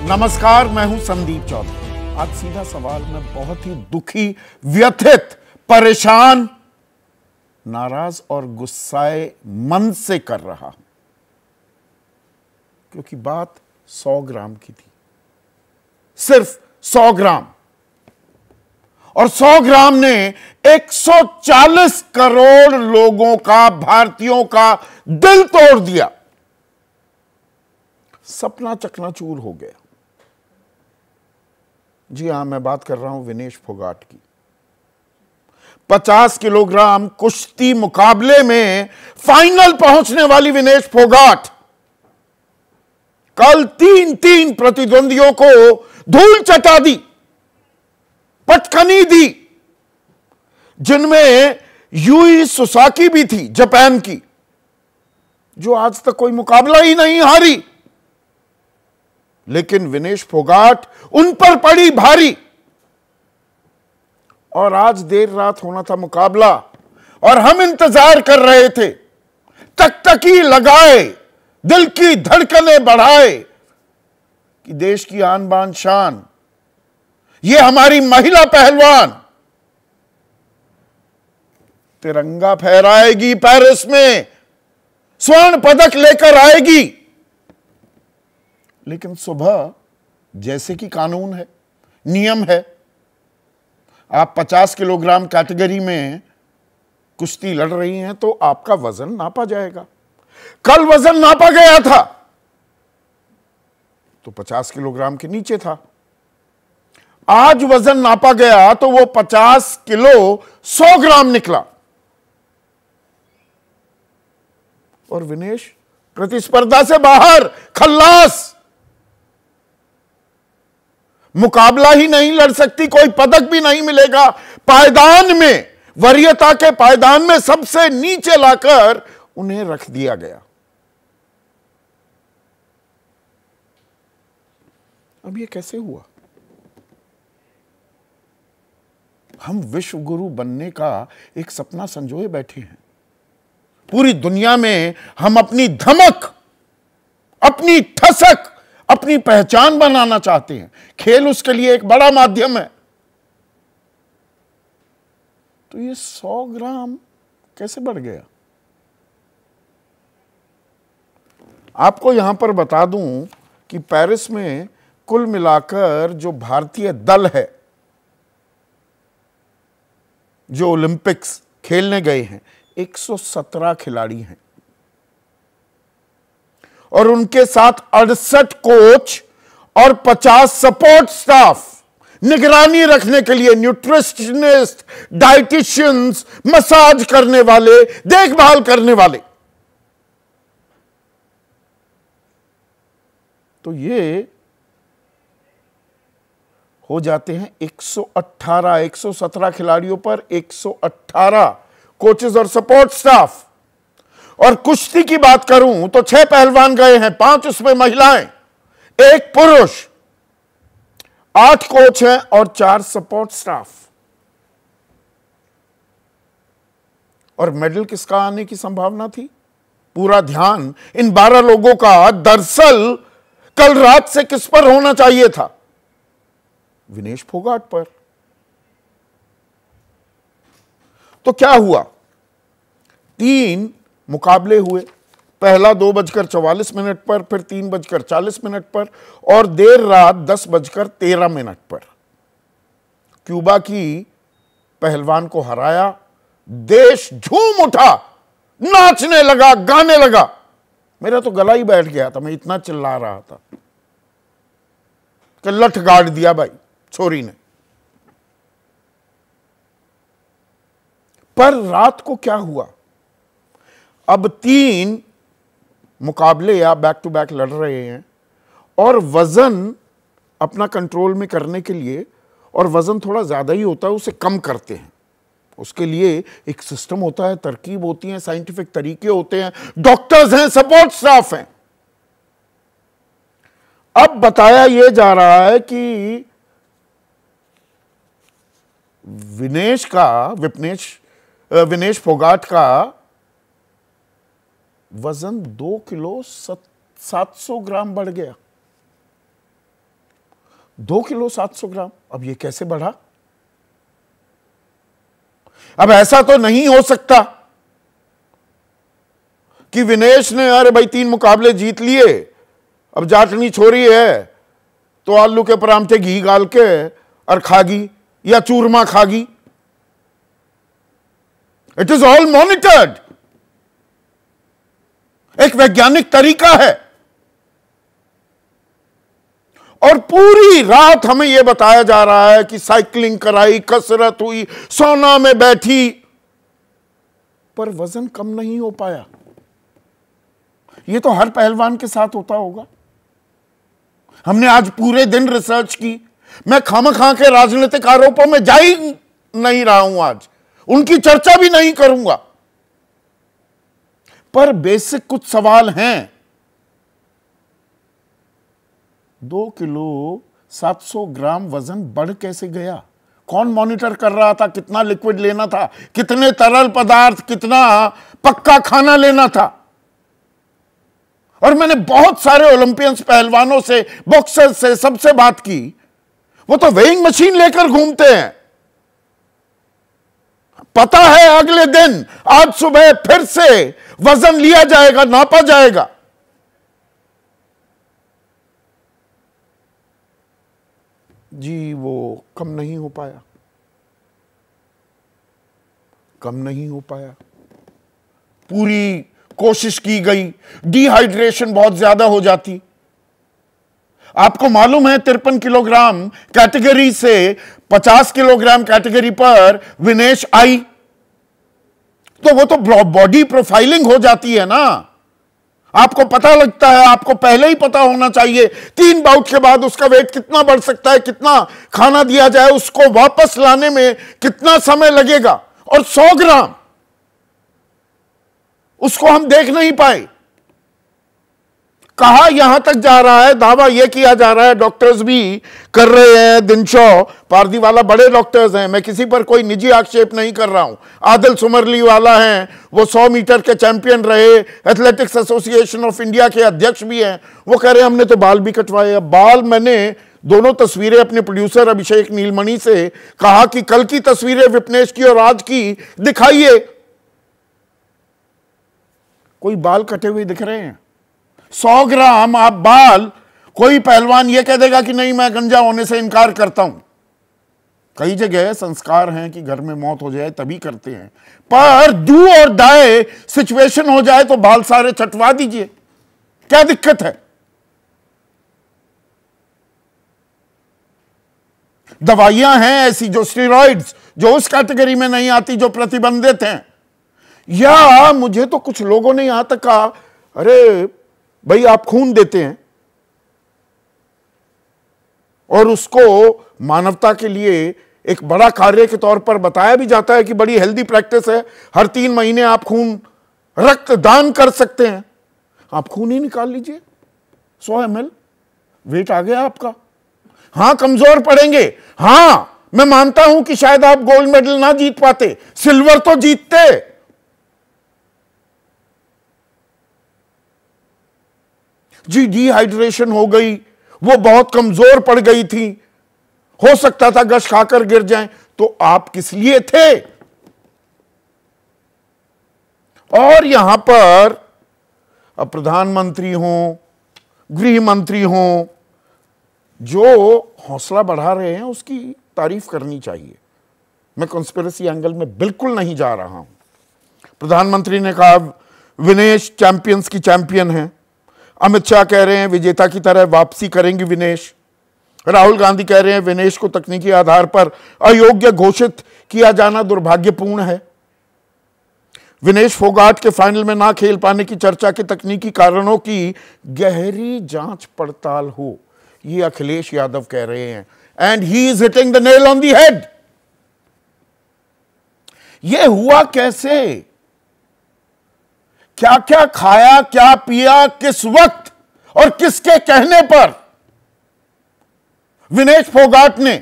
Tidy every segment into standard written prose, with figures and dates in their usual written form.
नमस्कार, मैं हूं संदीप चौधरी। आज सीधा सवाल में बहुत ही दुखी, व्यथित, परेशान, नाराज और गुस्साए मन से कर रहा हूं, क्योंकि बात 100 ग्राम की थी, सिर्फ 100 ग्राम। और 100 ग्राम ने 140 करोड़ लोगों का, भारतीयों का दिल तोड़ दिया। सपना चकनाचूर हो गया। जी हां, मैं बात कर रहा हूं विनेश फोगाट की। 50 किलोग्राम कुश्ती मुकाबले में फाइनल पहुंचने वाली विनेश फोगाट कल तीन प्रतिद्वंदियों को धूल चटा दी, पटखनी दी, जिनमें यूई सुसाकी भी थी, जापान की, जो आज तक कोई मुकाबला ही नहीं हारी। लेकिन विनेश फोगाट उन पर पड़ी भारी। और आज देर रात होना था मुकाबला, और हम इंतजार कर रहे थे, टकटकी लगाए, दिल की धड़कनें बढ़ाए कि देश की आन बान शान, ये हमारी महिला पहलवान तिरंगा फहराएगी, पेरिस में स्वर्ण पदक लेकर आएगी। लेकिन सुबह जैसे कि कानून है, नियम है, आप 50 किलोग्राम कैटेगरी में कुश्ती लड़ रही हैं तो आपका वजन नापा जाएगा। कल वजन नापा गया था तो 50 किलोग्राम के नीचे था। आज वजन नापा गया तो वो 50 किलो 100 ग्राम निकला। और विनेश प्रतिस्पर्धा से बाहर, खल्लास, मुकाबला ही नहीं लड़ सकती, कोई पदक भी नहीं मिलेगा। पायदान में, वरीयता के पायदान में सबसे नीचे लाकर उन्हें रख दिया गया। अब ये कैसे हुआ? हम विश्व गुरु बनने का एक सपना संजोए बैठे हैं। पूरी दुनिया में हम अपनी धमक, अपनी ठसक, अपनी पहचान बनाना चाहते हैं। खेल उसके लिए एक बड़ा माध्यम है। तो ये 100 ग्राम कैसे बढ़ गया? आपको यहां पर बता दूं कि पेरिस में कुल मिलाकर जो भारतीय दल है, जो ओलंपिक्स खेलने गए हैं, 117 खिलाड़ी हैं, और उनके साथ 68 कोच और 50 सपोर्ट स्टाफ, निगरानी रखने के लिए न्यूट्रिशनिस्ट, डाइटिशियंस, मसाज करने वाले, देखभाल करने वाले। तो ये हो जाते हैं 118, 117 खिलाड़ियों पर 118 कोचेस और सपोर्ट स्टाफ। और कुश्ती की बात करूं तो 6 पहलवान गए हैं, 5 उसमें महिलाएं, 1 पुरुष, 8 कोच हैं और 4 सपोर्ट स्टाफ। और मेडल किसका आने की संभावना थी? पूरा ध्यान इन 12 लोगों का दरअसल कल रात से किस पर होना चाहिए था? विनेश फोगाट पर। तो क्या हुआ? 3 मुकाबले हुए। पहला 2:44 पर, फिर 3:40 पर, और देर रात 10:13 पर क्यूबा की पहलवान को हराया। देश झूम उठा, नाचने लगा, गाने लगा। मेरा तो गला ही बैठ गया था, मैं इतना चिल्ला रहा था कि लठ गाड़ दिया भाई छोरी ने। पर रात को क्या हुआ? अब 3 मुकाबले या बैक टू बैक लड़ रहे हैं, और वजन अपना कंट्रोल में करने के लिए, और वजन थोड़ा ज्यादा ही होता है, उसे कम करते हैं। उसके लिए एक सिस्टम होता है, तरकीब होती है, साइंटिफिक तरीके होते हैं, डॉक्टर्स हैं, सपोर्ट स्टाफ हैं। अब बताया यह जा रहा है कि विनेश फोगाट का वजन 2 किलो 700 ग्राम बढ़ गया। 2 किलो 700 ग्राम। अब ये कैसे बढ़ा? अब ऐसा तो नहीं हो सकता कि विनेश ने अरे भाई 3 मुकाबले जीत लिए, अब जाटनी छोरी है तो आलू के परांठे घी गाल के और खागी या चूरमा खागी। इट इज ऑल मॉनिटर्ड, एक वैज्ञानिक तरीका है। और पूरी रात हमें यह बताया जा रहा है कि साइकिलिंग कराई, कसरत हुई, सोना में बैठी, पर वजन कम नहीं हो पाया। यह तो हर पहलवान के साथ होता होगा। हमने आज पूरे दिन रिसर्च की। मैं खामखा के राजनीतिक आरोपों में जा ही नहीं रहा हूं, आज उनकी चर्चा भी नहीं करूंगा, पर बेसिक कुछ सवाल हैं। 2 किलो 700 ग्राम वजन बढ़ कैसे गया? कौन मॉनिटर कर रहा था? कितना लिक्विड लेना था, कितने तरल पदार्थ, कितना पक्का खाना लेना था? और मैंने बहुत सारे ओलंपियंस, पहलवानों से, बॉक्सर्स से, सबसे बात की। वो तो वेइंग मशीन लेकर घूमते हैं। पता है अगले दिन, आज सुबह फिर से वजन लिया जाएगा, नापा जाएगा। जी वो कम नहीं हो पाया, कम नहीं हो पाया। पूरी कोशिश की गई, डिहाइड्रेशन बहुत ज्यादा हो जाती। आपको मालूम है 53 किलोग्राम कैटेगरी से 50 किलोग्राम कैटेगरी पर विनेश आई, तो वो तो बॉडी प्रोफाइलिंग हो जाती है ना। आपको पता लगता है, आपको पहले ही पता होना चाहिए 3 बाउट के बाद उसका वेट कितना बढ़ सकता है, कितना खाना दिया जाए, उसको वापस लाने में कितना समय लगेगा। और 100 ग्राम उसको हम देख नहीं पाए। कहा यहां तक जा रहा है, दावा यह किया जा रहा है, डॉक्टर्स भी कर रहे हैं, दिनशॉ पारदीवाला बड़े डॉक्टर्स हैं, मैं किसी पर कोई निजी आक्षेप नहीं कर रहा हूं। आदिल सुमरली वाला हैं, वो 100 मीटर के चैंपियन रहे, एथलेटिक्स एसोसिएशन ऑफ इंडिया के अध्यक्ष भी हैं। वो कह रहे हैं हमने तो बाल भी कटवाए। बाल मैंने दोनों तस्वीरें अपने प्रोड्यूसर अभिषेक नीलमणि से कहा कि कल की तस्वीरें विपनेश की और आज की दिखाइए, कोई बाल कटे हुए दिख रहे हैं? 100 ग्राम आप बाल, कोई पहलवान यह कह देगा कि नहीं मैं गंजा होने से इनकार करता हूं। कई जगह संस्कार हैं कि घर में मौत हो जाए तभी करते हैं, पर डू और डाई सिचुएशन हो जाए तो बाल सारे छटवा दीजिए, क्या दिक्कत है? दवाइयां हैं ऐसी जो स्टेरॉइड्स, जो उस कैटेगरी में नहीं आती, जो प्रतिबंधित हैं। या मुझे तो कुछ लोगों ने यहां तक कहा अरे भाई आप खून देते हैं और उसको मानवता के लिए एक बड़ा कार्य के तौर पर बताया भी जाता है कि बड़ी हेल्दी प्रैक्टिस है, हर 3 महीने आप खून रक्तदान कर सकते हैं। आप खून ही निकाल लीजिए 100 ml, वेट आ गया आपका। हां कमजोर पड़ेंगे, हां मैं मानता हूं कि शायद आप गोल्ड मेडल ना जीत पाते, सिल्वर तो जीतते। जी डिहाइड्रेशन हो गई, वो बहुत कमजोर पड़ गई थी, हो सकता था गश खाकर गिर जाएं, तो आप किस लिए थे? और यहां पर अब प्रधानमंत्री हों, गृह मंत्री हों, जो हौसला बढ़ा रहे हैं उसकी तारीफ करनी चाहिए। मैं कॉन्स्पिरेसी एंगल में बिल्कुल नहीं जा रहा हूं। प्रधानमंत्री ने कहा विनेश चैंपियंस की चैंपियन है। अमित शाह कह रहे हैं विजेता की तरह वापसी करेंगे विनेश। राहुल गांधी कह रहे हैं विनेश को तकनीकी आधार पर अयोग्य घोषित किया जाना दुर्भाग्यपूर्ण है। विनेश फोगाट के फाइनल में ना खेल पाने की चर्चा के तकनीकी कारणों की गहरी जांच पड़ताल हो, ये अखिलेश यादव कह रहे हैं। And he is hitting the nail on the head. ये हुआ कैसे? क्या क्या खाया, क्या पिया, किस वक्त और किसके कहने पर विनेश फोगाट ने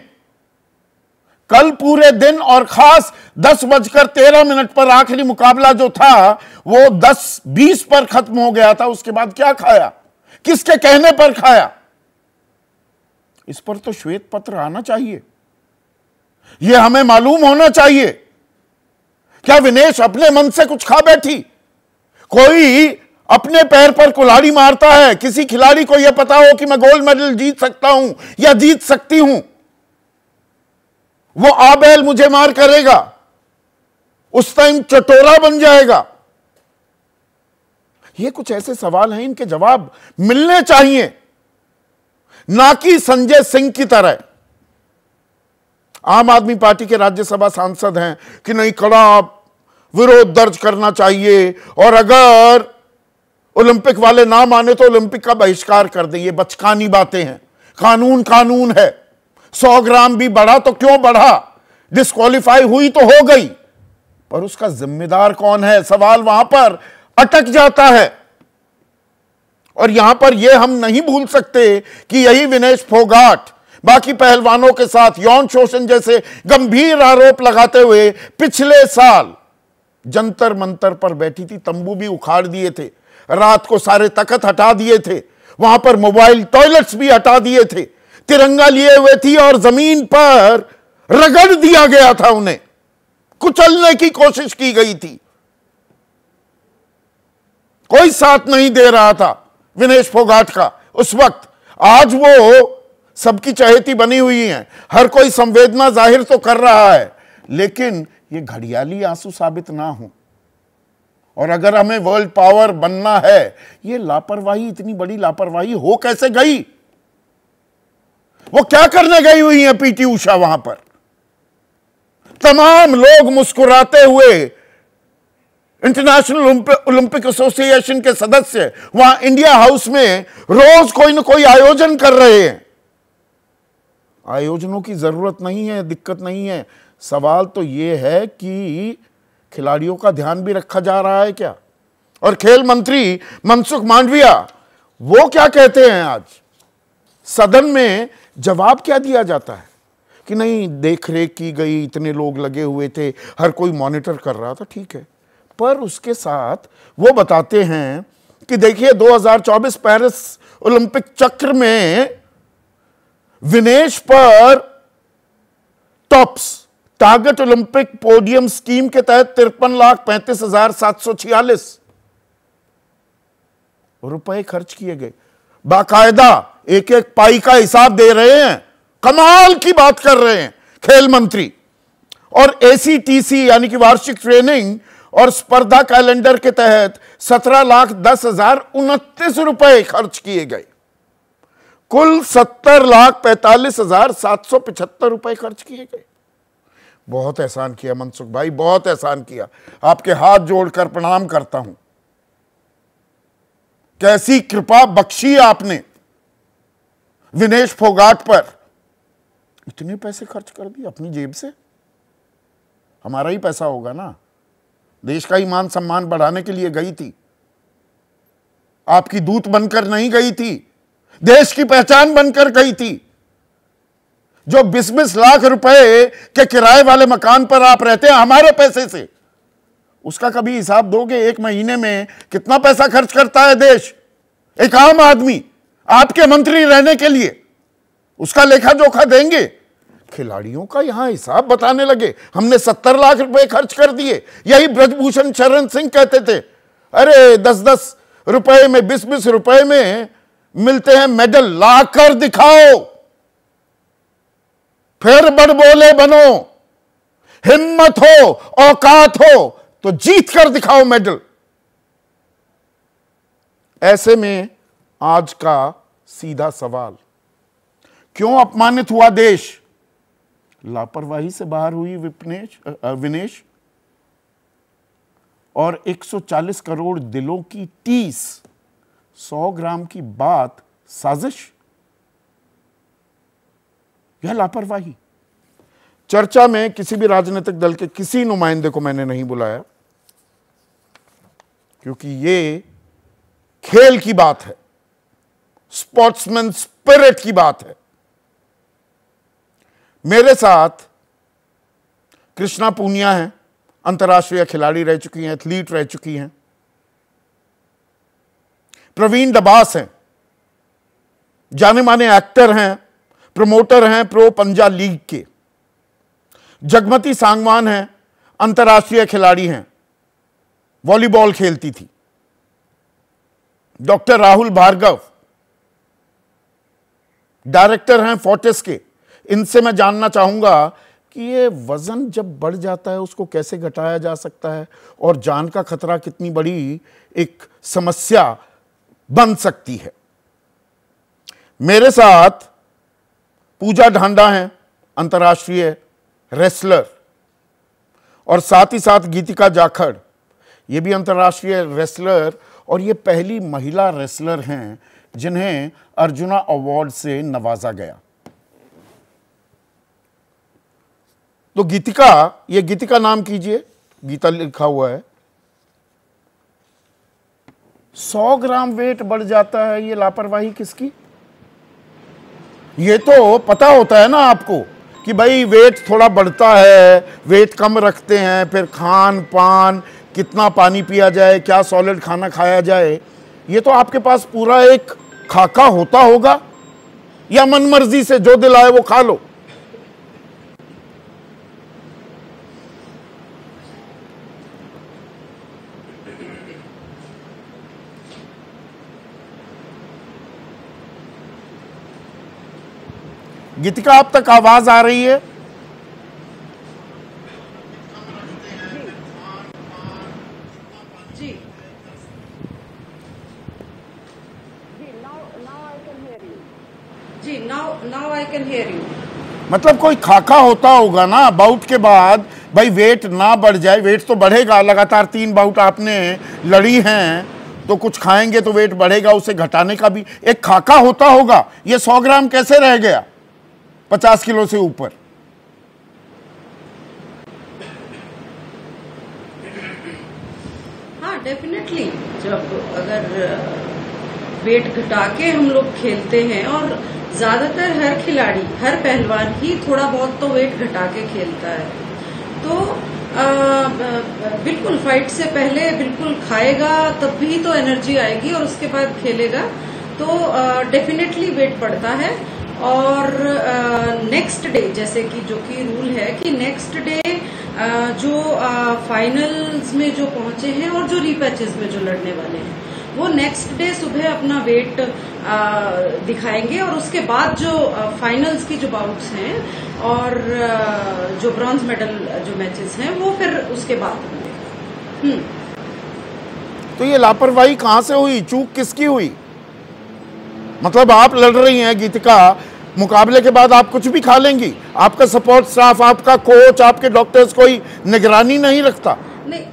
कल पूरे दिन और खास 10:13 पर आखिरी मुकाबला जो था वो 10:20 पर खत्म हो गया था, उसके बाद क्या खाया, किसके कहने पर खाया? इस पर तो श्वेत पत्र आना चाहिए, यह हमें मालूम होना चाहिए। क्या विनेश अपने मन से कुछ खा बैठी? कोई अपने पैर पर कुल्हाड़ी मारता है, किसी खिलाड़ी को यह पता हो कि मैं गोल्ड मेडल जीत सकता हूं या जीत सकती हूं, वो आबेल मुझे मार करेगा, उस टाइम चटोरा बन जाएगा। ये कुछ ऐसे सवाल हैं, इनके जवाब मिलने चाहिए, ना कि संजय सिंह की तरह। आम आदमी पार्टी के राज्यसभा सांसद हैं कि नहीं, कड़ा विरोध दर्ज करना चाहिए, और अगर ओलंपिक वाले ना माने तो ओलंपिक का बहिष्कार कर दें। ये बचकानी बातें हैं। कानून कानून है, 100 ग्राम भी बढ़ा तो क्यों बढ़ा, डिस्क्वालीफाई हुई तो हो गई, पर उसका जिम्मेदार कौन है, सवाल वहां पर अटक जाता है। और यहां पर यह हम नहीं भूल सकते कि यही विनेश फोगाट बाकी पहलवानों के साथ यौन शोषण जैसे गंभीर आरोप लगाते हुए पिछले साल जंतर मंतर पर बैठी थी। तंबू भी उखाड़ दिए थे, रात को सारे तख्त हटा दिए थे, वहां पर मोबाइल टॉयलेट्स भी हटा दिए थे, तिरंगा लिए हुए थी और जमीन पर रगड़ दिया गया था, उन्हें कुचलने की कोशिश की गई थी। कोई साथ नहीं दे रहा था विनेश फोगाट का उस वक्त। आज वो सबकी चहेती बनी हुई हैं, हर कोई संवेदना जाहिर तो कर रहा है, लेकिन ये घड़ियाली आंसू साबित ना हो। और अगर हमें वर्ल्ड पावर बनना है, ये लापरवाही, इतनी बड़ी लापरवाही हो कैसे गई? वो क्या करने गई हुई है पीटी उषा वहां पर? तमाम लोग मुस्कुराते हुए, इंटरनेशनल ओलंपिक एसोसिएशन के सदस्य वहां इंडिया हाउस में रोज कोई ना कोई आयोजन कर रहे हैं। आयोजनों की जरूरत नहीं है, दिक्कत नहीं है, सवाल तो यह है कि खिलाड़ियों का ध्यान भी रखा जा रहा है क्या? और खेल मंत्री मनसुख मांडविया वो क्या कहते हैं आज सदन में? जवाब क्या दिया जाता है कि नहीं, देख रेख की गई, इतने लोग लगे हुए थे, हर कोई मॉनिटर कर रहा था, ठीक है, पर उसके साथ वो बताते हैं कि देखिए 2024 पेरिस ओलंपिक चक्र में विनेश पर tops target Olympic podium scheme के तहत 53,35,746 रुपए खर्च किए गए। बाकायदा एक एक पाई का हिसाब दे रहे हैं, कमाल की बात कर रहे हैं खेल मंत्री। और एसीटीसी यानी कि वार्षिक ट्रेनिंग और स्पर्धा कैलेंडर के तहत 17,10,029 रुपए खर्च किए गए। कुल 70,45,775 रुपए खर्च किए गए। बहुत एहसान किया मनसुख भाई, बहुत एहसान किया, आपके हाथ जोड़कर प्रणाम करता हूं। कैसी कृपा बख्शी आपने विनेश फोगाट पर। इतने पैसे खर्च कर दिए अपनी जेब से, हमारा ही पैसा होगा ना, देश का ही मान सम्मान बढ़ाने के लिए गई थी, आपकी दूत बनकर नहीं गई थी, देश की पहचान बनकर गई थी। जो 20-20 लाख रुपए के किराए वाले मकान पर आप रहते हैं हमारे पैसे से, उसका कभी हिसाब दोगे? एक महीने में कितना पैसा खर्च करता है देश, एक आम आदमी आपके मंत्री रहने के लिए? उसका लेखा जोखा देंगे? खिलाड़ियों का यहां हिसाब बताने लगे, हमने 70 लाख रुपए खर्च कर दिए। यही ब्रजभूषण शरण सिंह कहते थे, अरे 10-10 रुपए में, 20-20 रुपए में मिलते हैं मेडल, लाकर दिखाओ, फिर बड़ बोले बनो, हिम्मत हो, औकात हो तो जीत कर दिखाओ मेडल। ऐसे में आज का सीधा सवाल, क्यों अपमानित हुआ देश? लापरवाही से बाहर हुई विनेश, और 140 करोड़ दिलों की टीस, 100 ग्राम की बात साजिश, यह लापरवाही। चर्चा में किसी भी राजनीतिक दल के किसी नुमाइंदे को मैंने नहीं बुलाया, क्योंकि ये खेल की बात है, स्पोर्ट्समैन स्पिरिट की बात है। मेरे साथ कृष्णा पूनिया हैं, अंतर्राष्ट्रीय खिलाड़ी रह चुकी हैं, एथलीट रह चुकी हैं। प्रवीण डबास हैं, जाने माने एक्टर हैं, प्रमोटर हैं प्रो पंजा लीग के। जगमती सांगवान हैं, अंतर्राष्ट्रीय खिलाड़ी हैं, वॉलीबॉल खेलती थी। डॉक्टर राहुल भार्गव डायरेक्टर हैं फोर्टिस के। इनसे मैं जानना चाहूंगा कि ये वजन जब बढ़ जाता है उसको कैसे घटाया जा सकता है और जान का खतरा कितनी बड़ी एक समस्या बन सकती है। मेरे साथ पूजा ढांडा हैं, अंतर्राष्ट्रीय रेसलर, और साथ ही साथ गीतिका जाखड़, ये भी अंतर्राष्ट्रीय रेसलर और ये पहली महिला रेसलर हैं जिन्हें अर्जुना अवार्ड से नवाजा गया। तो गीतिका, ये गीतिका नाम कीजिए, गीता लिखा हुआ है। 100 ग्राम वेट बढ़ जाता है, ये लापरवाही किसकी? ये तो पता होता है ना आपको कि भाई वेट थोड़ा बढ़ता है, वेट कम रखते हैं, फिर खान पान, कितना पानी पिया जाए, क्या सॉलिड खाना खाया जाए, ये तो आपके पास पूरा एक खाका होता होगा, या मनमर्जी से जो दिल आए वो खा लो? गीतिका, आप तक आवाज आ रही है? जी जी, now I can hear you. मतलब कोई खाका होता होगा ना बाउट के बाद, भाई वेट ना बढ़ जाए। वेट तो बढ़ेगा, लगातार 3 बाउट आपने लड़ी हैं तो कुछ खाएंगे तो वेट बढ़ेगा, उसे घटाने का भी एक खाका होता होगा। ये 100 ग्राम कैसे रह गया 50 किलो से ऊपर? हाँ डेफिनेटली, जब अगर वेट घटा के हम लोग खेलते हैं, और ज्यादातर हर खिलाड़ी, हर पहलवान ही थोड़ा बहुत तो वेट घटा के खेलता है, तो बिल्कुल फाइट से पहले बिल्कुल खाएगा, तब भी तो एनर्जी आएगी, और उसके बाद खेलेगा तो डेफिनेटली वेट बढ़ता है। और नेक्स्ट डे, जैसे कि जो कि रूल है कि नेक्स्ट डे जो फाइनल्स में जो पहुंचे हैं और जो रीपैचेस में जो लड़ने वाले हैं, वो नेक्स्ट डे सुबह अपना वेट दिखाएंगे, और उसके बाद जो फाइनल्स की जो बाउट्स हैं और जो ब्रॉन्ज मेडल जो मैचेस हैं वो फिर उसके बाद होंगे। तो ये लापरवाही कहां से हुई? चूक किसकी हुई? मतलब आप लड़ रही हैं गीतिका, मुकाबले के बाद आप कुछ भी खा लेंगी, आपका सपोर्ट स्टाफ, आपका कोच, आपके डॉक्टर्स कोई निगरानी नहीं रखता? नहीं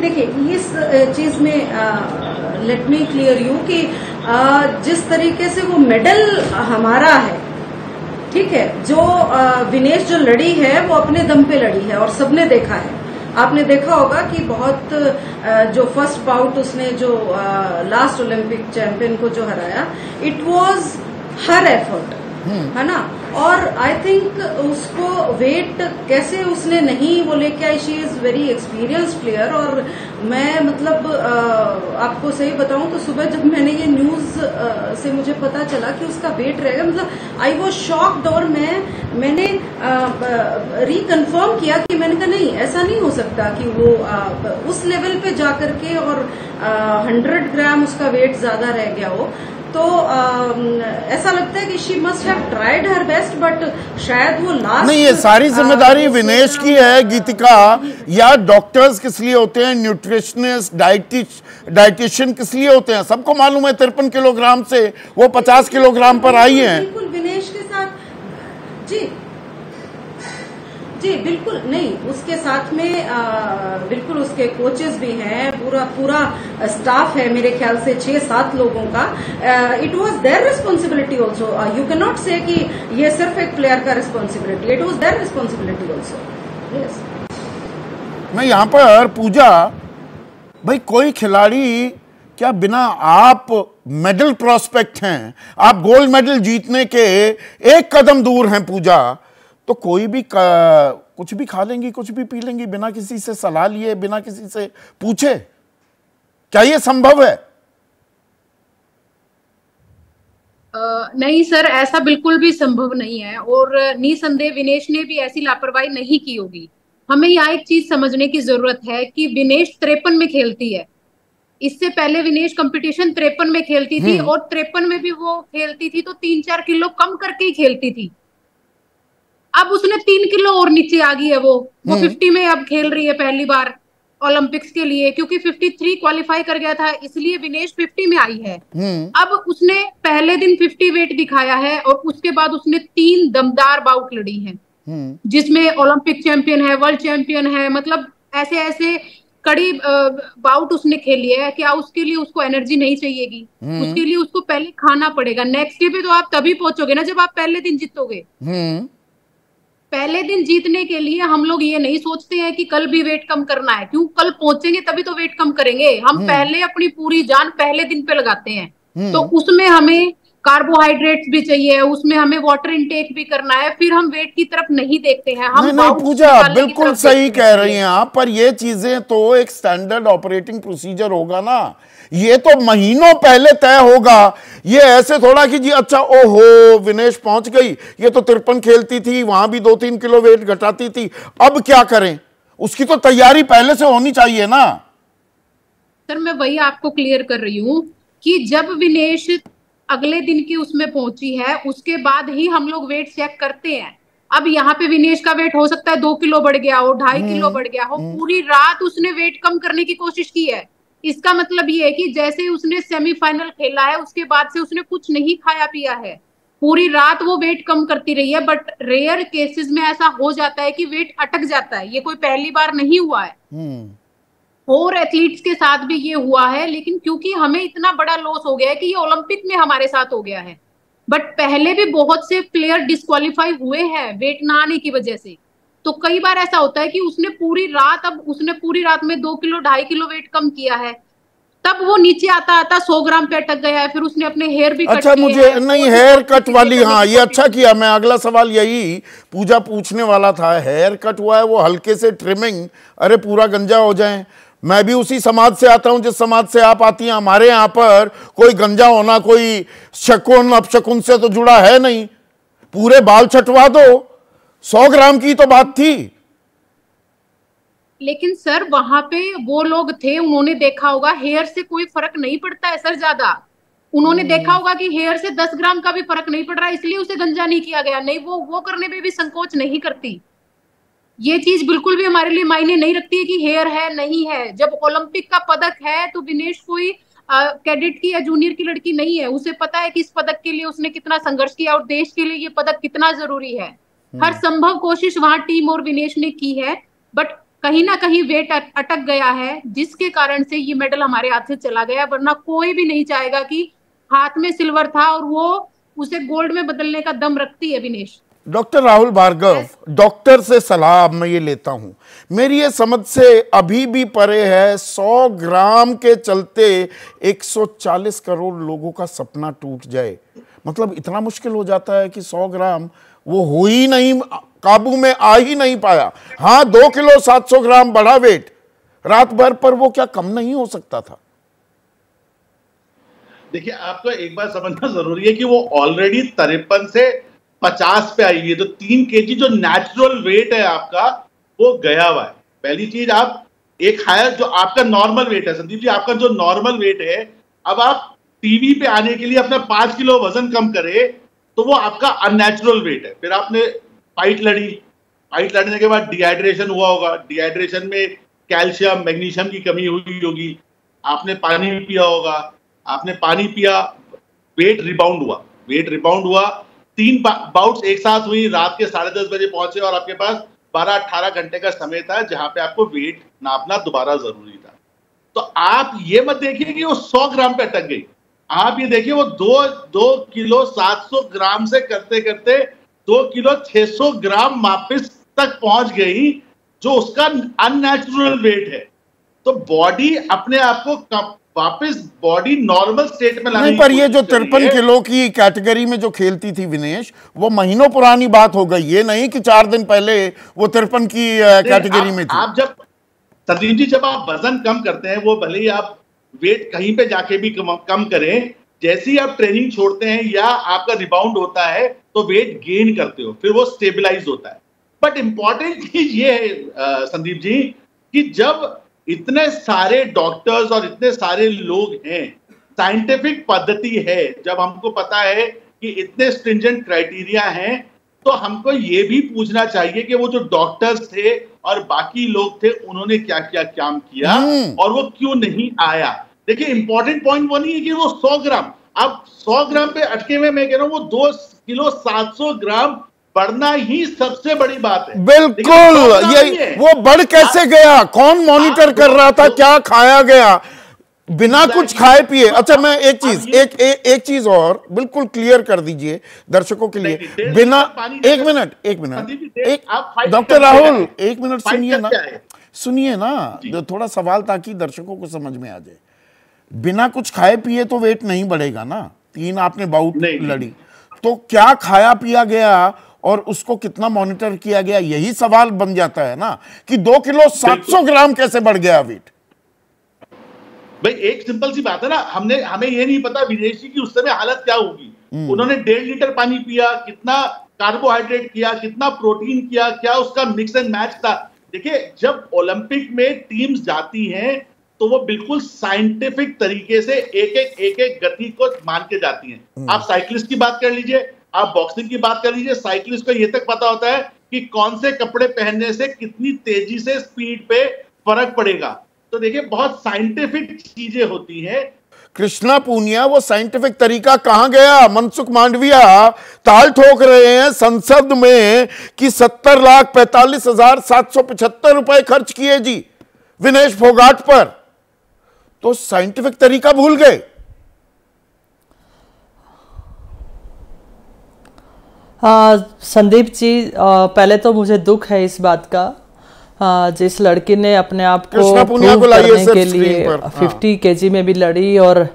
देखिए, इस चीज में लेट मी क्लियर यू कि जिस तरीके से वो मेडल हमारा है, ठीक है, जो विनेश जो लड़ी है वो अपने दम पे लड़ी है, और सबने देखा है। आपने देखा होगा कि बहुत जो फर्स्ट बाउट उसने जो लास्ट ओलंपिक चैंपियन को जो हराया, इट वाज हर एफर्ट, है ना। और आई थिंक उसको वेट कैसे उसने नहीं वो लेके आई, she is very experienced player. और मैं मतलब आपको सही बताऊं तो सुबह जब मैंने ये न्यूज से मुझे पता चला कि उसका वेट रहेगा, मतलब आई वाज शॉक्ड, और मैंने रिकन्फर्म किया कि मैंने कहा नहीं, ऐसा नहीं हो सकता कि वो उस लेवल पे जाकर के और 100 ग्राम उसका वेट ज्यादा रह गया हो। तो ऐसा लगता है कि she must have tried her best, but शायद वो लास्ट नहीं। ये सारी जिम्मेदारी विनेश की है गीतिका, या डॉक्टर्स किस लिए होते हैं, न्यूट्रिशनिस्ट, डाइटिशियन किस लिए होते हैं? सबको मालूम है 53 किलोग्राम से वो 50 किलोग्राम पर आई है। बिल्कुल विनेश के साथ जी बिल्कुल नहीं, उसके साथ में बिल्कुल उसके कोचेस भी हैं, पूरा स्टाफ है, मेरे ख्याल से 6-7 लोगों का। It was their responsibility also, you can not से कि ये सिर्फ एक प्लेयर का responsibility, it was their responsibility also. Yes, मैं यहाँ पर पूजा भाई, कोई खिलाड़ी क्या बिना, आप मेडल प्रोस्पेक्ट हैं, आप गोल्ड मेडल जीतने के एक कदम दूर हैं पूजा, तो कोई भी कुछ भी खा लेंगी, कुछ भी पी लेंगी बिना किसी से सलाह लिए, बिना किसी से पूछे? क्या ये संभव है? नहीं सर, ऐसा बिल्कुल भी संभव नहीं है, और निसंदेह विनेश ने भी ऐसी लापरवाही नहीं की होगी। हमें यहाँ एक चीज समझने की जरूरत है कि विनेश 53 में खेलती है। इससे पहले विनेश कंपटीशन 53 में खेलती थी, और 53 में भी वो खेलती थी तो 3-4 किलो कम करके ही खेलती थी। अब उसने 3 किलो और नीचे आ गई है। वो 50 में अब खेल रही है पहली बार ओलंपिक्स के लिए, क्योंकि 53 क्वालिफाई कर गया था, इसलिए विनेश 50 में आई है। अब उसने पहले दिन 50 वेट दिखाया है, और उसके बाद उसने 3 दमदार बाउट लड़ी हैं, जिसमें ओलंपिक चैंपियन है, वर्ल्ड चैंपियन है, मतलब ऐसे ऐसे कड़ी बाउट उसने खेली है। क्या उसके लिए उसको एनर्जी नहीं चाहिएगी? उसके लिए उसको पहले खाना पड़ेगा। नेक्स्ट डे पे तो आप तभी पहुंचोगे ना जब आप पहले दिन जीतोगे। पहले दिन जीतने के लिए हम लोग ये नहीं सोचते हैं कि कल भी वेट कम करना है, क्यों? कल पहुंचेंगे तभी तो वेट कम करेंगे। हम पहले अपनी पूरी जान पहले दिन पे लगाते हैं। तो उसमें हमें कार्बोहाइड्रेट्स भी चाहिए, उसमें हमें वाटर इनटेक भी करना है, फिर हम वेट की तरफ नहीं देखते हैं। हम नहीं पूजा, बिल्कुल सही कह रही हैं आप, पर ये चीजें तो एक स्टैंडर्ड ऑपरेटिंग प्रोसीजर होगा ना, ये तो महीनों पहले तय होगा। ये ऐसे थोड़ा कि जी अच्छा ओहो विनेश पहुंच गई, ये तो 53 खेलती थी, वहां भी 2-3 किलो वेट घटाती थी, अब क्या करें? उसकी तो तैयारी पहले से होनी चाहिए ना। सर मैं वही आपको क्लियर कर रही हूँ कि जब विनेश अगले दिन की उसमें पहुंची है, उसके बाद ही हम लोग वेट चेक करते हैं। अब यहाँ पे विनेश का वेट हो सकता है 2 किलो बढ़ गया हो, 2.5 किलो बढ़ गया हो। पूरी रात उसने वेट कम करने की कोशिश की है। इसका मतलब ये है कि जैसे उसने सेमीफाइनल खेला है, उसके बाद से उसने कुछ नहीं खाया पिया है, पूरी रात वो वेट कम करती रही है। बट रेयर केसेस में ऐसा हो जाता है कि वेट अटक जाता है, ये कोई पहली बार नहीं हुआ है। और एथलीट्स के साथ भी ये हुआ है, लेकिन क्योंकि हमें इतना बड़ा लॉस हो गया है कि ये ओलंपिक में हमारे साथ हो गया है। बट पहले भी बहुत से प्लेयर डिस्क्वालीफाई हुए हैं वेट ना आने की वजह से। तो कई बार ऐसा होता है कि उसने पूरी रात में 2 किलो 2.5 किलो वेट कम किया है, तब वो नीचे आता आता 100 ग्राम पे अटक गया है। फिर उसने अपने हेयर भी अच्छा, मुझे नहीं हेयर कट वाली, हाँ ये अच्छा किया। मैं अगला सवाल यही पूजा पूछने वाला था, हेयर कट हुआ है वो हल्के से ट्रिमिंग, अरे पूरा गंजा हो जाए। मैं भी उसी समाज से आता हूं जिस समाज से आप आती हैं। हमारे यहां पर कोई गंजा होना कोई शकुन अपशकुन से तो जुड़ा है नहीं, पूरे बाल छटवा दो, 100 ग्राम की तो बात थी। लेकिन सर वहां पे वो लोग थे, उन्होंने देखा होगा हेयर से कोई फर्क नहीं पड़ता है सर ज्यादा। उन्होंने देखा होगा कि हेयर से 10 ग्राम का भी फर्क नहीं पड़ रहा, इसलिए उसे गंजा नहीं किया गया। नहीं, वो करने में भी संकोच नहीं करती। ये चीज बिल्कुल भी हमारे लिए मायने नहीं रखती है कि हेयर है नहीं है। जब ओलंपिक का पदक है तो विनेश कोई कैडेट की या जूनियर की लड़की नहीं है। उसे पता है कि इस पदक के लिए उसने कितना संघर्ष किया और देश के लिए ये पदक कितना जरूरी है। हर संभव कोशिश वहां टीम और विनेश ने की है, बट कहीं ना कहीं वेट अटक गया है, जिसके कारण से ये मेडल हमारे हाथ से चला गया। वरना कोई भी नहीं चाहेगा कि हाथ में सिल्वर था और वो उसे गोल्ड में बदलने का दम रखती है विनेश। डॉक्टर राहुल भार्गव, डॉक्टर से सलाह मैं ये लेता हूं, मेरी ये समझ से अभी भी परे है 100 ग्राम के चलते 140 करोड़ लोगों का सपना टूट जाए। मतलब इतना मुश्किल हो जाता है कि 100 ग्राम वो हो ही नहीं, काबू में आ ही नहीं पाया। हाँ 2 किलो 700 ग्राम बढ़ा वेट रात भर, पर वो क्या कम नहीं हो सकता था? देखिए आपको एक बात समझना जरूरी है कि वो ऑलरेडी 53 से 50 पे आई है, तो 3 केजी जो नेचुरल वेट है आपका वो गया हुआ है। पहली चीज, आप एक हायर जो आपका नॉर्मल वेट है, संदीप जी आपका जो नॉर्मल वेट है, अब आप टीवी पे आने के लिए अपना 5 किलो वजन कम करे तो वो आपका अननेचुरल वेट है। फिर आपने फाइट लड़ी, फाइट लड़ने के बाद डिहाइड्रेशन हुआ होगा, डिहाइड्रेशन में कैल्शियम मैग्नीशियम की कमी हुई होगी, आपने पानी पिया होगा, आपने पानी पिया, वेट रिबाउंड हुआ 3 बाउट्स एक साथ हुई, रात के 10:30 बजे पहुंचे और आपके पास 12-18 घंटे का समय था जहां पे आपको वेट नापना दोबारा जरूरी था। तो आप ये मत देखिए कि वो 100 ग्राम पे अटक गई, आप ये देखिए वो 2 किलो 700 ग्राम से करते करते 2 किलो 600 ग्राम वापिस तक पहुंच गई, जो उसका अननेचुरल वेट है। तो बॉडी अपने आप को वापस बॉडी नॉर्मल स्टेट में लाने नहीं, पर ये जो 53 किलो की कैटेगरी में जो खेलती थी विनेश, वो महीनों पुरानी बात हो गई। ये नहीं कि 4 दिन पहले वो 53 की कैटेगरी में थी। आप जब संदीप जी जब आप वजन कम करते हैं, वो भले ही आप वेट कहीं पे जाके भी कम करें, जैसे ही आप ट्रेनिंग छोड़ते हैं या आपका रिबाउंड होता है तो वेट गेन करते हो, फिर वो स्टेबलाइज होता है। बट इंपॉर्टेंट चीज ये है संदीप जी कि जब इतने सारे डॉक्टर्स और इतने सारे लोग हैं, साइंटिफिक पद्धति है, जब हमको पता है कि इतने स्ट्रिंजेंट क्राइटेरिया हैं, तो हमको ये भी पूछना चाहिए कि वो जो डॉक्टर्स थे और बाकी लोग थे उन्होंने क्या क्या काम किया और वो क्यों नहीं आया। देखिए इंपॉर्टेंट पॉइंट वो नहीं है कि वो 100 ग्राम, अब 100 ग्राम पे अटके हुए, मैं कह रहा हूं वो 2 किलो 700 ग्राम बढ़ना ही सबसे बड़ी बात है। बिल्कुल, ये वो बढ़ कैसे गया, कौन मॉनिटर कर रहा था, क्या खाया गया बिना कुछ खाए पिए। अच्छा, मैं एक चीज और बिल्कुल क्लियर कर दीजिए दर्शकों के लिए, बिना एक मिनट डॉक्टर राहुल, एक मिनट सुनिए ना थोड़ा सवाल, ताकि दर्शकों को समझ में आ जाए। बिना कुछ खाए पिए तो वेट नहीं बढ़ेगा ना। 3 आपने बाउट लड़ी, तो क्या खाया पिया गया और उसको कितना मॉनिटर किया गया, यही सवाल बन जाता है ना कि 2 किलो 700 ग्राम कैसे बढ़ गया वेट। भाई एक सिंपल सी बात है ना, हमें ये नहीं पता विदेशी की उस समय हालत क्या होगी। उन्होंने 1.5 लीटर पानी पिया, कितना कार्बोहाइड्रेट किया, कितना प्रोटीन किया, क्या उसका मिक्स एंड मैच था। देखिए जब ओलंपिक में टीम्स जाती हैं तो वो बिल्कुल साइंटिफिक तरीके से एक गति को मान के जाती हैं। आप साइकिलिस्ट की बात कर लीजिए, आप बॉक्सिंग की बात कर लीजिए, साइकिलिस्ट को ये तक पता होता है कि कौन से कपड़े पहनने से कितनी तेजी से स्पीड पे फर्क पड़ेगा। तो देखिए बहुत साइंटिफिक चीजें होती हैं। कृष्णा पूनिया, वो साइंटिफिक तरीका कहां गया? मनसुख मांडविया ताल ठोक रहे हैं संसद में कि 70,45,775 रुपए खर्च किए जी विनेश फोगाट पर, तो साइंटिफिक तरीका भूल गए। संदीप जी, पहले तो मुझे दुख है इस बात का, जिस लड़की ने अपने आप को प्रूव करने के लिए 50 केजी में भी लड़ी, और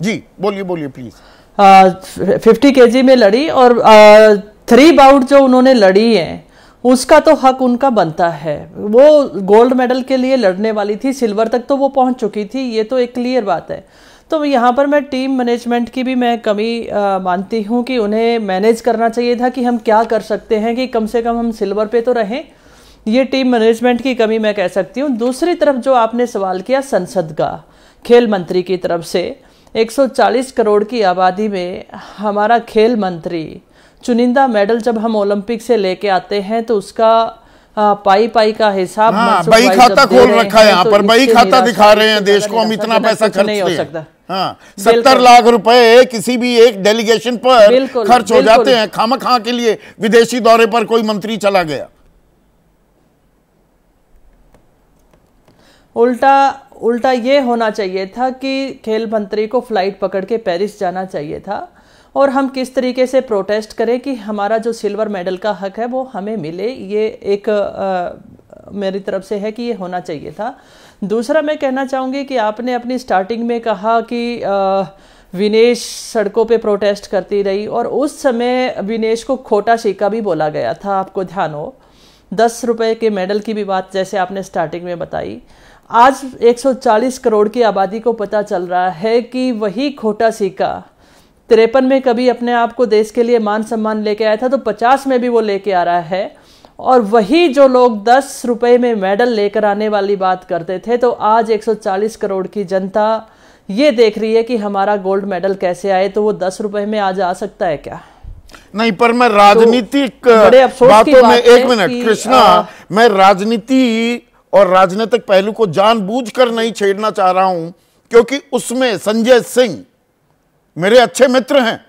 जी बोलिए प्लीज, 50 केजी में लड़ी और 3 बाउट जो उन्होंने लड़ी है उसका तो हक उनका बनता है। वो गोल्ड मेडल के लिए लड़ने वाली थी, सिल्वर तक तो वो पहुंच चुकी थी, ये तो एक क्लियर बात है। तो यहाँ पर मैं टीम मैनेजमेंट की भी मैं कमी मानती हूँ कि उन्हें मैनेज करना चाहिए था कि हम क्या कर सकते हैं कि कम से कम हम सिल्वर पे तो रहें। ये टीम मैनेजमेंट की कमी मैं कह सकती हूँ। दूसरी तरफ जो आपने सवाल किया संसद का, खेल मंत्री की तरफ से, 140 करोड़ की आबादी में हमारा खेल मंत्री चुनिंदा मेडल जब हम ओलंपिक से लेके आते हैं तो उसका पाई का हिसाब, बही खाता खोल रखा है यहाँ पर, बही खाता दिखा रहे हैं देश को, हम इतना पैसा खर्च नहीं हो सकता। 70 लाख रुपए किसी भी एक डेलीगेशन पर खर्च हो जाते हैं खामखा के लिए। विदेशी दौरे पर कोई मंत्री चला गया, उल्टा ये होना चाहिए था कि खेल मंत्री को फ्लाइट पकड़ के पेरिस जाना चाहिए था और हम किस तरीके से प्रोटेस्ट करें कि हमारा जो सिल्वर मेडल का हक है वो हमें मिले। ये एक मेरी तरफ से है कि ये होना चाहिए था। दूसरा मैं कहना चाहूँगी कि आपने अपनी स्टार्टिंग में कहा कि विनेश सड़कों पे प्रोटेस्ट करती रही, और उस समय विनेश को खोटा सिक्का भी बोला गया था, आपको ध्यान हो। 10 रुपए के मेडल की भी बात जैसे आपने स्टार्टिंग में बताई। आज 140 करोड़ की आबादी को पता चल रहा है कि वही खोटा सिक्का 53 में कभी अपने आप को देश के लिए मान सम्मान लेके आया था, तो 50 में भी वो लेके आ रहा है। और वही जो लोग 10 रुपए में मेडल लेकर आने वाली बात करते थे, तो आज 140 करोड़ की जनता ये देख रही है कि हमारा गोल्ड मेडल कैसे आए, तो वो 10 रुपए में आज आ सकता है क्या? नहीं, पर मैं राजनीतिक बातों में, एक मिनट कृष्णा, मैं राजनीति और राजनीतिक पहलू को जानबूझकर नहीं छेड़ना चाह रहा हूं, क्योंकि उसमें संजय सिंह मेरे अच्छे मित्र हैं,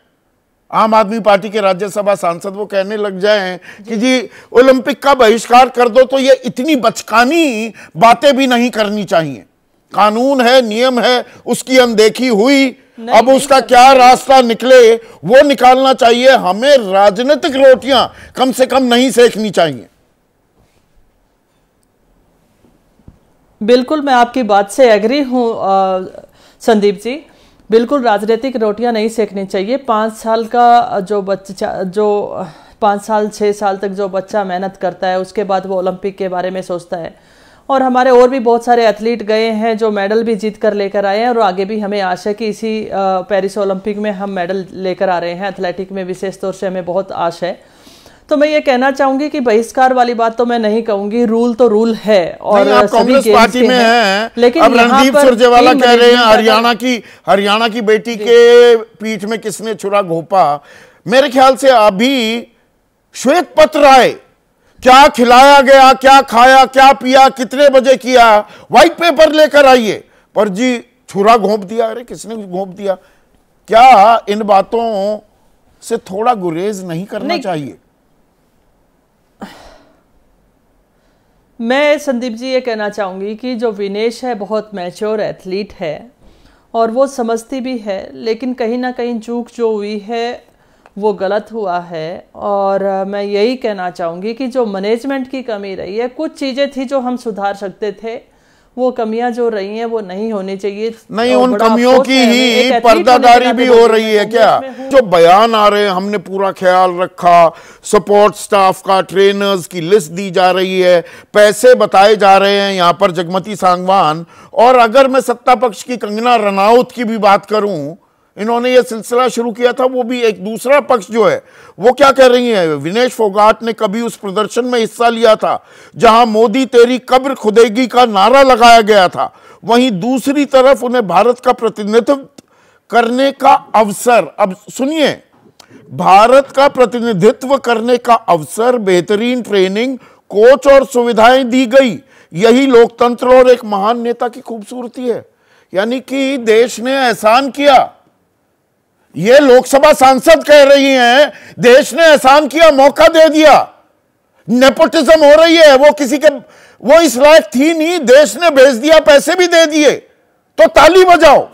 आम आदमी पार्टी के राज्यसभा सांसद, वो कहने लग जाएं कि जी ओलंपिक का बहिष्कार कर दो, तो ये इतनी बचकानी बातें भी नहीं करनी चाहिए। कानून है, नियम है, उसकी अनदेखी हुई, अब उसका क्या रास्ता निकले वो निकालना चाहिए। हमें राजनीतिक रोटियां कम से कम नहीं सेकनी चाहिए। बिल्कुल, मैं आपकी बात से एग्री हूं संदीप जी, बिल्कुल राजनीतिक रोटियां नहीं सेकनी चाहिए। 5 साल का जो बच्चा, जो 5 साल 6 साल तक जो बच्चा मेहनत करता है, उसके बाद वो ओलंपिक के बारे में सोचता है, और हमारे और भी बहुत सारे एथलीट गए हैं जो मेडल भी जीत कर लेकर आए हैं, और आगे भी हमें आशा है कि इसी पेरिस ओलंपिक में हम मेडल लेकर आ रहे हैं। एथलेटिक में विशेष तौर से हमें बहुत आशा है। तो मैं ये कहना चाहूंगी कि बहिष्कार वाली बात तो मैं नहीं कहूंगी, रूल तो रूल है और आप कांग्रेस पार्टी में हैं, लेकिन अब रणदीप सुरजेवाला कह रहे हैं हरियाणा की बेटी के पीठ में किसने छुरा घोंपा। मेरे ख्याल से अभी श्वेत पत्र आए, क्या खिलाया गया, क्या खाया, क्या पिया, कितने बजे किया, व्हाइट पेपर लेकर आइए। पर जी छुरा घोंप दिया, अरे किसने घोंप दिया? क्या इन बातों से थोड़ा गुरेज नहीं करना चाहिए? मैं संदीप जी ये कहना चाहूँगी कि जो विनेश है बहुत मैच्योर एथलीट है और वो समझती भी है, लेकिन कहीं ना कहीं चूक जो हुई है वो गलत हुआ है। और मैं यही कहना चाहूँगी कि जो मैनेजमेंट की कमी रही है, कुछ चीज़ें थी जो हम सुधार सकते थे, वो कमियां जो रही हैं वो नहीं होनी चाहिए। नहीं, उन कमियों की ही पर्दादारी भी हो रही है क्या? जो बयान आ रहे हैं, हमने पूरा ख्याल रखा, सपोर्ट स्टाफ का, ट्रेनर्स की लिस्ट दी जा रही है, पैसे बताए जा रहे हैं यहाँ पर जगमती सांगवान। और अगर मैं सत्ता पक्ष की कंगना रनौत की भी बात करूं, इन्होंने ये सिलसिला शुरू किया था, वो भी एक दूसरा पक्ष जो है वो क्या कह रही है, विनेश फोगाट ने कभी उस प्रदर्शन में हिस्सा लिया था जहां मोदी तेरी कब्र खुदेगी का नारा लगाया गया था, वहीं दूसरी तरफ उन्हें भारत का प्रतिनिधित्व करने का अवसर, अब सुनिए, भारत का प्रतिनिधित्व करने का अवसर, बेहतरीन ट्रेनिंग, कोच और सुविधाएं दी गई। यही लोकतंत्र और एक महान नेता की खूबसूरती है। यानी कि देश ने एहसान किया, ये लोकसभा सांसद कह रही हैं, देश ने एहसान किया, मौका दे दिया। नेपोटिज्म हो रही है, वो किसी के, वो इस लायक थी नहीं, देश ने भेज दिया, पैसे भी दे दिए, तो ताली बजाओ।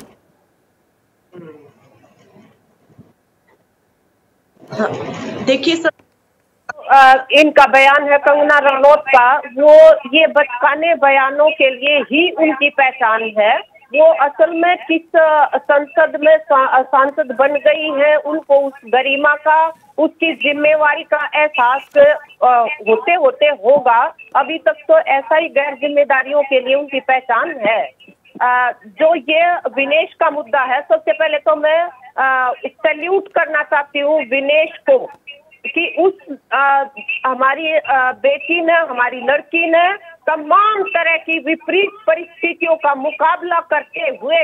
देखिए सर, इनका बयान है कंगना रनौत का, वो ये बचकाने बयानों के लिए ही उनकी पहचान है। वो असल में किस संसद में सांसद बन गई है, उनको उस गरिमा का, उसकी जिम्मेवारी का एहसास होते होते होगा। अभी तक तो ऐसा ही गैर जिम्मेदारियों के लिए उनकी पहचान है। जो ये विनेश का मुद्दा है, सबसे पहले तो मैं सैल्यूट करना चाहती हूँ विनेश को कि उस हमारी बेटी ने, हमारी लड़की ने तमाम तरह की विपरीत परिस्थितियों का मुकाबला करते हुए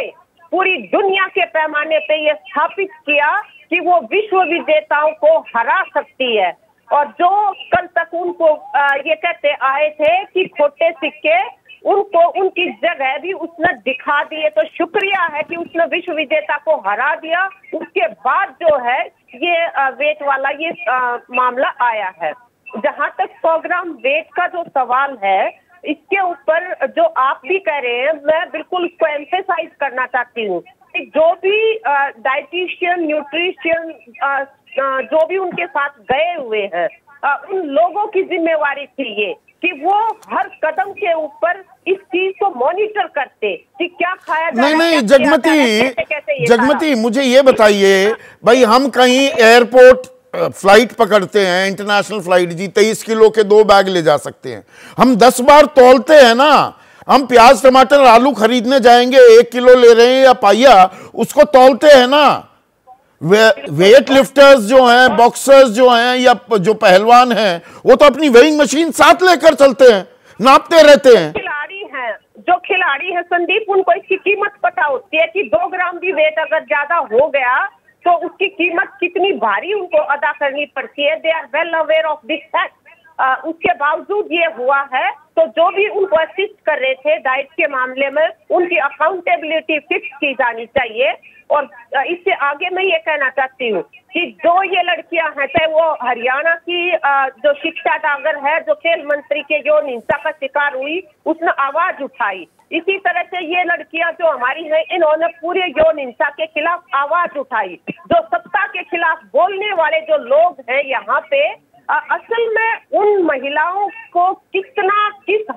पूरी दुनिया के पैमाने पे ये स्थापित किया कि वो विश्व विजेताओं को हरा सकती है। और जो कल तक उनको ये कहते आए थे कि खोटे सिक्के, उनको उनकी जगह भी उसने दिखा दिए। तो शुक्रिया है कि उसने विश्व विजेता को हरा दिया। उसके बाद जो है ये वेट वाला ये मामला आया है। जहां तक 100 ग्राम वेट का जो सवाल है, इसके ऊपर जो आप भी कह रहे हैं, मैं बिल्कुल उसको एम्फेसाइज करना चाहती हूँ कि जो भी डाइटिशियन, न्यूट्रिशियन जो भी उनके साथ गए हुए हैं, उन लोगों की जिम्मेवारी थी ये कि वो हर कदम के ऊपर इस चीज को मॉनिटर करते कि क्या खाया जा रहा है। नहीं, जगमती मुझे ये बताइए भाई, हम कहीं एयरपोर्ट फ्लाइट पकड़ते हैं, इंटरनेशनल फ्लाइट जी, 23 किलो के 2 बैग ले जा सकते हैं, हम 10 बार तौलते हैं ना। हम प्याज टमाटर आलू खरीदने जाएंगे, 1 किलो ले रहे हैं या पाइया, उसको तौलते हैं ना। वेट लिफ्टर्स जो हैं, बॉक्सर्स जो हैं या जो पहलवान हैं, वो तो अपनी वेइंग मशीन साथ लेकर चलते हैं, नापते रहते हैं। जो खिलाड़ी है संदीप, उनको इसकी कीमत पता होती है कि 2 ग्राम भी वेट अगर ज्यादा हो गया तो उसकी कीमत कितनी भारी उनको अदा करनी पड़ती है। They are well aware of this fact. उसके बावजूद ये हुआ है, तो जो भी उनको असिस्ट कर रहे थे डाइट के मामले में, उनकी अकाउंटेबिलिटी फिक्स की जानी चाहिए। और इससे आगे मैं ये कहना चाहती हूँ कि जो ये लड़कियां हैं, चाहे वो हरियाणा की जो शिक्षा डागर है, जो खेल मंत्री के यौन हिंसा का शिकार हुई, उसने आवाज उठाई। इसी तरह से ये लड़कियां जो हमारी हैं, इन्होंने पूरे यौन हिंसा के खिलाफ आवाज उठाई। जो सत्ता के खिलाफ बोलने वाले जो लोग हैं यहाँ पे, असल में उन महिलाओं को किस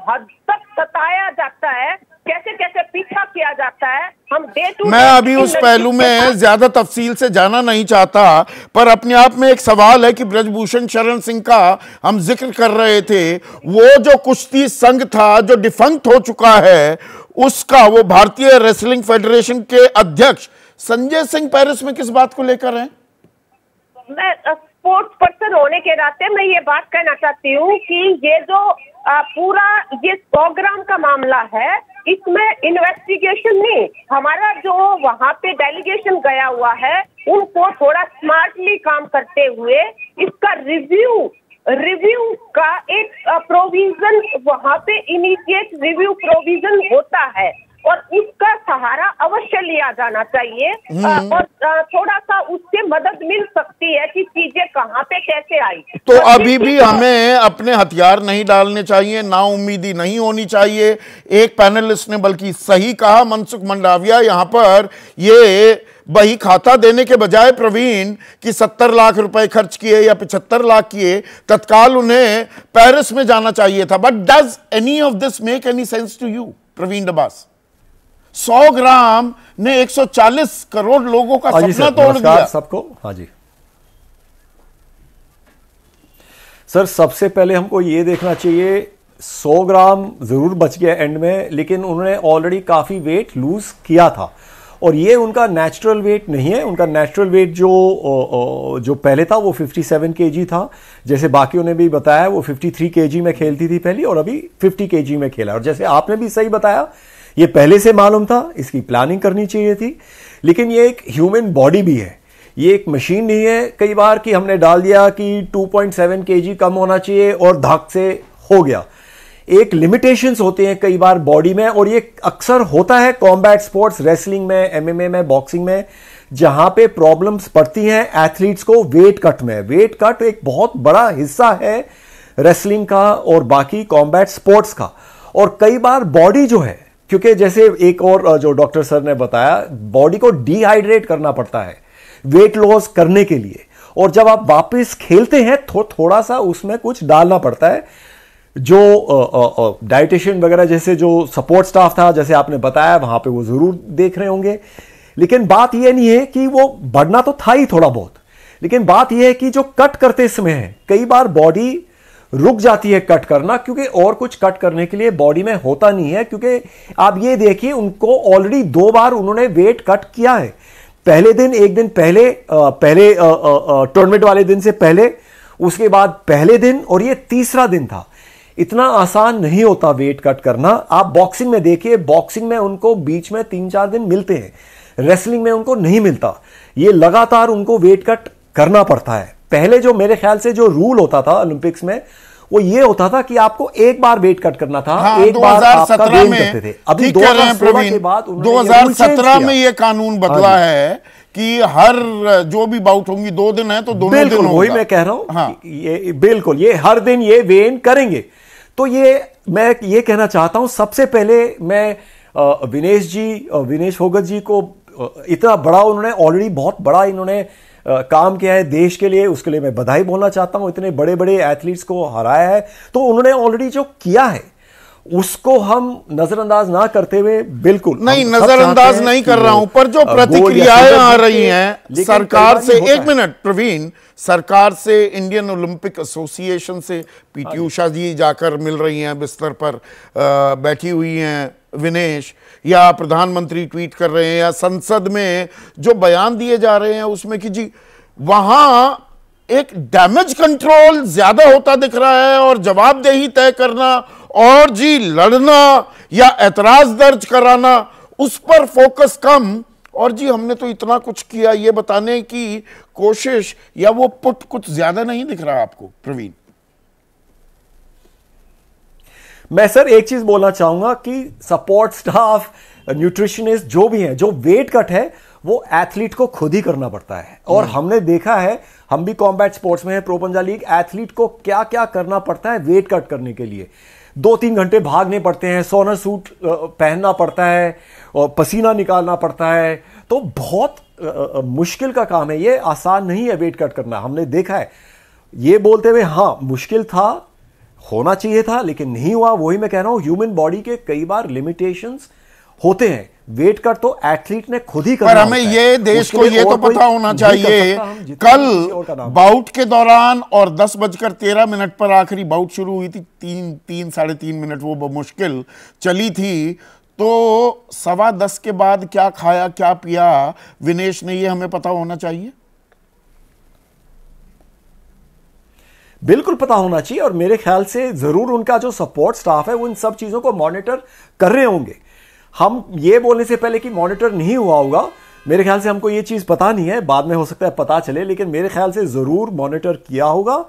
हद तक सताया जाता है, कैसे कैसे पीछा किया जाता है, हम मैं अभी उस पहलू में ज्यादा तफसील से जाना नहीं चाहता, पर अपने आप में एक सवाल है कि ब्रजभूषण शरण सिंह का हम जिक्र कर रहे थे, वो जो कुश्ती संघ था जो डिफंक्ट हो चुका है, उसका वो भारतीय रेसलिंग फेडरेशन के अध्यक्ष संजय सिंह पेरिस में किस बात को लेकर हैं? मैं स्पोर्ट्स पर्सन होने के नाते मैं ये बात कहना चाहती हूँ कि ये जो पूरा ये 100 ग्राम का मामला है, इसमें इन्वेस्टिगेशन नहीं, हमारा जो वहाँ पे डेलीगेशन गया हुआ है उनको थोड़ा स्मार्टली काम करते हुए इसका रिव्यू का एक प्रोविजन वहाँ पे इमीडिएट रिव्यू प्रोविजन होता है और उसका सहारा अवश्य लिया जाना चाहिए और थोड़ा सा उससे मदद मिल सकती है कि चीजें कहाँ पे कैसे आई। तो अभी भी हमें अपने हथियार नहीं डालने चाहिए, नाउम्मीदी नहीं होनी चाहिए। एक पैनलिस्ट ने बल्कि सही कहा, मनसुख मंडाविया, यहाँ पर ये बही खाता देने के बजाय प्रवीण की 70 लाख रुपए खर्च किए या 75 लाख किए, तत्काल उन्हें पेरिस में जाना चाहिए था। But does any of this make any sense to you Praveen Dabas? 100 gram ने 140 करोड़ लोगों का सपना तोड़ दिया सबको। हाँ जी सर, सबसे पहले हमको ये देखना चाहिए 100 ग्राम जरूर बच गया एंड में, लेकिन उन्होंने ऑलरेडी काफी वेट लूज किया था और ये उनका नेचुरल वेट नहीं है। उनका नेचुरल वेट जो पहले था वो 57 केजी था, जैसे बाकियों ने भी बताया वो 53 केजी में खेलती थी पहले और अभी 50 केजी में खेला। और जैसे आपने भी सही बताया, ये पहले से मालूम था, इसकी प्लानिंग करनी चाहिए थी। लेकिन ये एक ह्यूमन बॉडी भी है, ये एक मशीन नहीं है कई बार कि हमने डाल दिया कि 2.7 केजी कम होना चाहिए और धक से हो गया। एक लिमिटेशंस होते हैं कई बार बॉडी में, और ये अक्सर होता है कॉम्बैट स्पोर्ट्स, रेसलिंग में, एमएमए में, बॉक्सिंग में, जहां पे प्रॉब्लम्स पड़ती हैं एथलीट्स को वेट कट में। वेट कट एक बहुत बड़ा हिस्सा है रेसलिंग का और बाकी कॉम्बैट स्पोर्ट्स का। और कई बार बॉडी जो है, क्योंकि जैसे एक और जो डॉक्टर सर ने बताया, बॉडी को डिहाइड्रेट करना पड़ता है वेट लॉस करने के लिए, और जब आप वापस खेलते हैं तो थोड़ा सा उसमें कुछ डालना पड़ता है। जो डाइटिशियन वगैरह जैसे जो सपोर्ट स्टाफ था, जैसे आपने बताया, वहां पे वो जरूर देख रहे होंगे। लेकिन बात यह नहीं है कि वो बढ़ना तो था ही थोड़ा बहुत, लेकिन बात यह है कि जो कट करते समय है, कई बार बॉडी रुक जाती है कट करना, क्योंकि और कुछ कट करने के लिए बॉडी में होता नहीं है। क्योंकि आप ये देखिए, उनको ऑलरेडी 2 बार उन्होंने वेट कट किया है। पहले दिन, एक दिन पहले टूर्नामेंट वाले दिन से पहले, उसके बाद पहले दिन, और ये तीसरा दिन था। इतना आसान नहीं होता वेट कट करना। आप बॉक्सिंग में देखिए, बॉक्सिंग में उनको बीच में 3-4 दिन मिलते हैं, रेसलिंग में उनको नहीं मिलता। ये लगातार उनको वेट कट करना पड़ता है। पहले जो मेरे ख्याल से जो रूल होता था ओलंपिक्स में, वो ये होता था कि आपको एक बार वेट कट करना था। हाँ, एक बार आपका गेन करते थे। अभी 2016 के बाद 2017 में ये कानून बदला है कि हर जो भी बाउट होंगी 2 दिन है तो दोनों दिन होगा। वही मैं कह रहा हूं। हाँ। ये बिल्कुल, ये हर दिन ये वेन करेंगे। तो ये मैं ये कहना चाहता हूं, सबसे पहले मैं विनेश फोगत जी को, इतना बड़ा उन्होंने ऑलरेडी बहुत बड़ा इन्होंने काम किया है देश के लिए, उसके लिए मैं बधाई बोलना चाहता हूं। इतने बड़े बड़े एथलीट्स को हराया है, तो उन्होंने ऑलरेडी जो किया है उसको हम नजरअंदाज ना करते हुए, बिल्कुल नहीं, नजरअंदाज नहीं कर रहा हूं, पर जो प्रतिक्रियाएं आ रही हैं सरकार से, एक मिनट प्रवीण, सरकार से, इंडियन ओलंपिक एसोसिएशन से पीटी उषा जी जाकर मिल रही हैं, बिस्तर पर बैठी हुई हैं विनेश, या प्रधानमंत्री ट्वीट कर रहे हैं, या संसद में जो बयान दिए जा रहे हैं उसमें कि जी वहां एक डैमेज कंट्रोल ज्यादा होता दिख रहा है और जवाबदेही तय करना और जी लड़ना या ऐतराज दर्ज कराना, उस पर फोकस कम, और जी हमने तो इतना कुछ किया, ये बताने की कोशिश या वो पुट कुछ ज्यादा नहीं दिख रहा आपको प्रवीण? मैं सर एक चीज बोलना चाहूंगा कि सपोर्ट स्टाफ, न्यूट्रिशनिस्ट जो भी हैं, जो वेट कट है वो एथलीट को खुद ही करना पड़ता है। और हमने देखा है, हम भी कॉम्बैट स्पोर्ट्स में है, प्रो पंजाब लीग, एथलीट को क्या क्या करना पड़ता है वेट कट करने के लिए। 2-3 घंटे भागने पड़ते हैं, सोनर सूट पहनना पड़ता है और पसीना निकालना पड़ता है। तो बहुत मुश्किल का काम है ये, आसान नहीं है वेट कट करना। हमने देखा है ये बोलते हुए हाँ मुश्किल था, होना चाहिए था लेकिन नहीं हुआ। वही मैं कह रहा हूं, ह्यूमन बॉडी के कई बार लिमिटेशंस होते हैं। वेट कट तो एथलीट ने खुद ही करना पर हमें ये देश को ये तो पता होना चाहिए, कल बाउट के दौरान और 10:13 पर आखिरी बाउट शुरू हुई थी, 3-3.5 मिनट वो मुश्किल चली थी, तो 10:15 के बाद क्या खाया क्या पिया विनेश ने, ये हमें पता होना चाहिए। बिल्कुल पता होना चाहिए, और मेरे ख्याल से जरूर उनका जो सपोर्ट स्टाफ है वो इन सब चीजों को मॉनिटर कर रहे होंगे। हम ये बोलने से पहले कि मॉनिटर नहीं हुआ होगा, मेरे ख्याल से हमको ये चीज पता नहीं है, बाद में हो सकता है पता चले, लेकिन मेरे ख्याल से जरूर मॉनिटर किया होगा।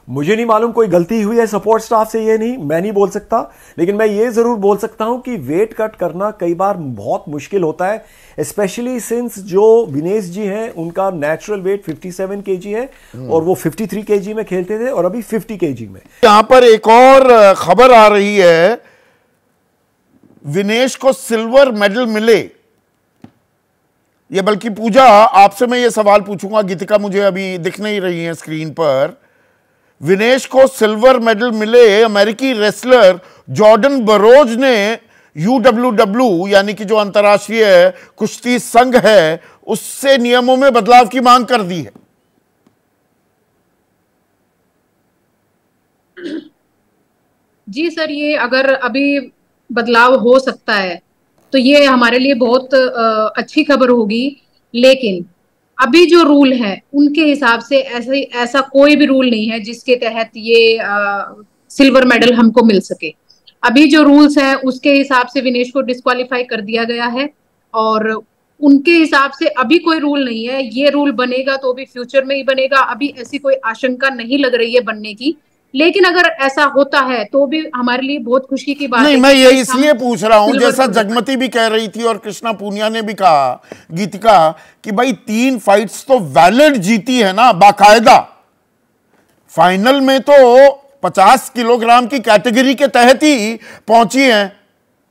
मुझे नहीं मालूम कोई गलती हुई है सपोर्ट स्टाफ से, ये नहीं, मैं नहीं बोल सकता, लेकिन मैं ये जरूर बोल सकता हूं कि वेट कट करना कई बार बहुत मुश्किल होता है, स्पेशली सिंस जो विनेश जी हैं उनका नेचुरल वेट 57 केजी है और वो 53 केजी में खेलते थे और अभी 50 केजी में। यहां पर एक और खबर आ रही है, विनेश को सिल्वर मेडल मिले, ये बल्कि पूजा आपसे मैं ये सवाल पूछूंगा, गीतिका मुझे अभी दिख नहीं रही है स्क्रीन पर, विनेश को सिल्वर मेडल मिले, अमेरिकी रेसलर जॉर्डन बरोज ने UWW यानी कि जो अंतर्राष्ट्रीय कुश्ती संघ है उससे नियमों में बदलाव की मांग कर दी है। जी सर, ये अगर अभी बदलाव हो सकता है तो ये हमारे लिए बहुत अच्छी खबर होगी, लेकिन अभी जो रूल है उनके हिसाब से ऐसा कोई भी रूल नहीं है जिसके तहत ये सिल्वर मेडल हमको मिल सके। अभी जो रूल्स हैं उसके हिसाब से विनेश को डिस्क्वालीफाई कर दिया गया है और उनके हिसाब से अभी कोई रूल नहीं है। ये रूल बनेगा तो भी फ्यूचर में ही बनेगा, अभी ऐसी कोई आशंका नहीं लग रही है बनने की, लेकिन अगर ऐसा होता है तो भी हमारे लिए बहुत खुशी की बात नहीं, मैं ये इसलिए पूछ रहा हूं, जैसा जगमती भी कह रही थी और कृष्णा पूनिया ने भी कहा, गीतिका, कि भाई 3 फाइट्स तो वैलिड जीती है ना बाकायदा, फाइनल में तो 50 किलोग्राम की कैटेगरी के तहत ही पहुंची हैं